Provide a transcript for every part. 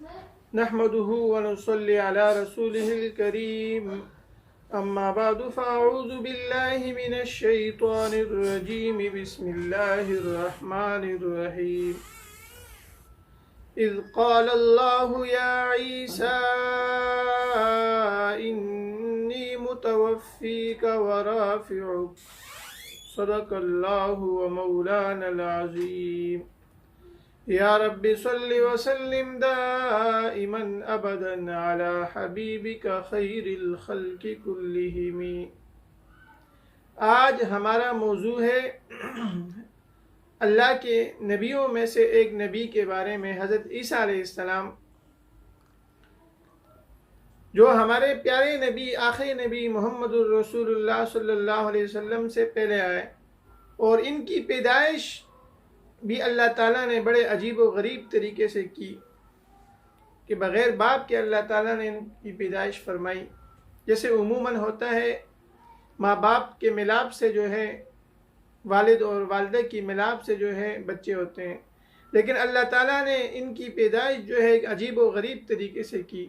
نحمده ونصلي على رسوله الكريم أما بعد فأعوذ بالله من الشيطان الرجيم بسم الله الرحمن الرحيم إذ قال الله يا عيسى إني متوفيك ورافعك صدق الله ومولانا العظيم یا رب صل وسلم دائما ابدا على حبیبک خیر الخلق کلہم۔ آج ہمارا موضوع ہے اللہ کے نبیوں میں سے ایک نبی کے بارے میں، حضرت عیسیٰ علیہ السلام، جو ہمارے پیارے نبی، آخری نبی محمد الرسول اللہ صلی اللہ علیہ وسلم سے پہلے آئے، اور ان کی پیدائش بھی اللہ تعالیٰ نے بڑے عجیب و غریب طریقے سے کی کہ بغیر باپ کے اللہ تعالیٰ نے ان کی پیدائش فرمائی۔ جیسے عموماً ہوتا ہے ماں باپ کے ملاپ سے جو ہے، والد اور والدہ کی ملاپ سے جو ہے بچے ہوتے ہیں، لیکن اللہ تعالیٰ نے ان کی پیدائش جو ہے ایک عجیب و غریب طریقے سے کی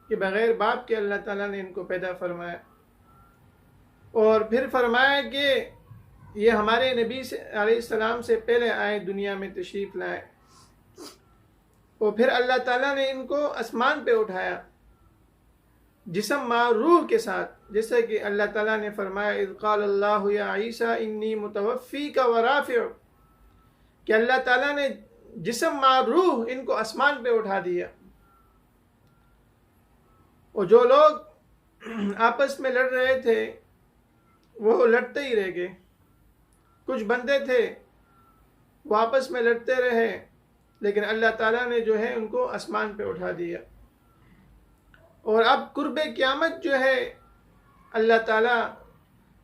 کہ بغیر باپ کے اللہ تعالیٰ نے ان کو پیدا فرمایا، اور پھر فرمایا کہ یہ ہمارے نبی علیہ السلام سے پہلے آئے، دنیا میں تشریف لائے، اور پھر اللہ تعالیٰ نے ان کو آسمان پہ اٹھایا جسم مع روح کے ساتھ، جیسے کہ اللہ تعالیٰ نے فرمایا اذ قال اللہ یا عیسیٰ انی متوفیک ورافعک، کہ اللہ تعالیٰ نے جسم مع روح ان کو آسمان پہ اٹھا دیا۔ اور جو لوگ آپس میں لڑ رہے تھے وہ لڑتے ہی رہ گئے، کچھ بندے تھے وہ آپس میں لڑتے رہے، لیکن اللہ تعالیٰ نے جو ہے ان کو آسمان پہ اٹھا دیا۔ اور اب قرب قیامت جو ہے اللہ تعالیٰ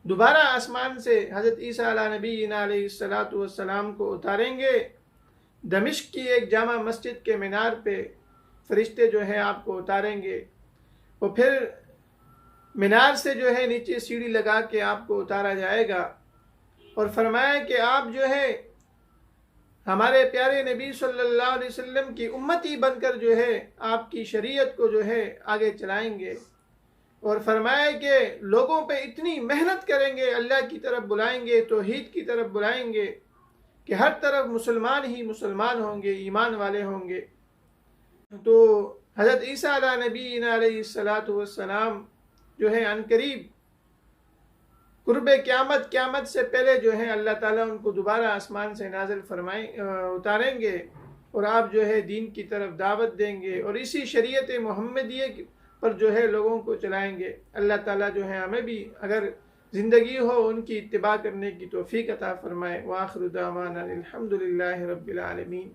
دوبارہ آسمان سے حضرت عیسیٰ علیہ نبینا علیہ السلام کو اتاریں گے۔ دمشق کی ایک جامع مسجد کے مینار پہ فرشتے جو ہیں آپ کو اتاریں گے، اور پھر مینار سے جو ہے نیچے سیڑھی لگا کے آپ کو اتارا جائے گا، اور فرمایا کہ آپ جو ہے ہمارے پیارے نبی صلی اللہ علیہ وسلم کی امتی بن کر جو ہے آپ کی شریعت کو جو ہے آگے چلائیں گے، اور فرمایا کہ لوگوں پہ اتنی محنت کریں گے، اللہ کی طرف بلائیں گے، توحید کی طرف بلائیں گے کہ ہر طرف مسلمان ہی مسلمان ہوں گے، ایمان والے ہوں گے۔ تو حضرت عیسیٰ علیہ نبینا علیہ السلام جو ہے عنقریب قرب قیامت سے پہلے جو ہے اللہ تعالیٰ ان کو دوبارہ آسمان سے نازل اتاریں گے، اور آپ جو ہے دین کی طرف دعوت دیں گے، اور اسی شریعت محمدیہ پر جو ہے لوگوں کو چلائیں گے۔ اللہ تعالیٰ جو ہے ہمیں بھی اگر زندگی ہو ان کی اتباع کرنے کی توفیق عطا فرمائے۔ وآخر دعوانا الحمد للہ رب العالمین۔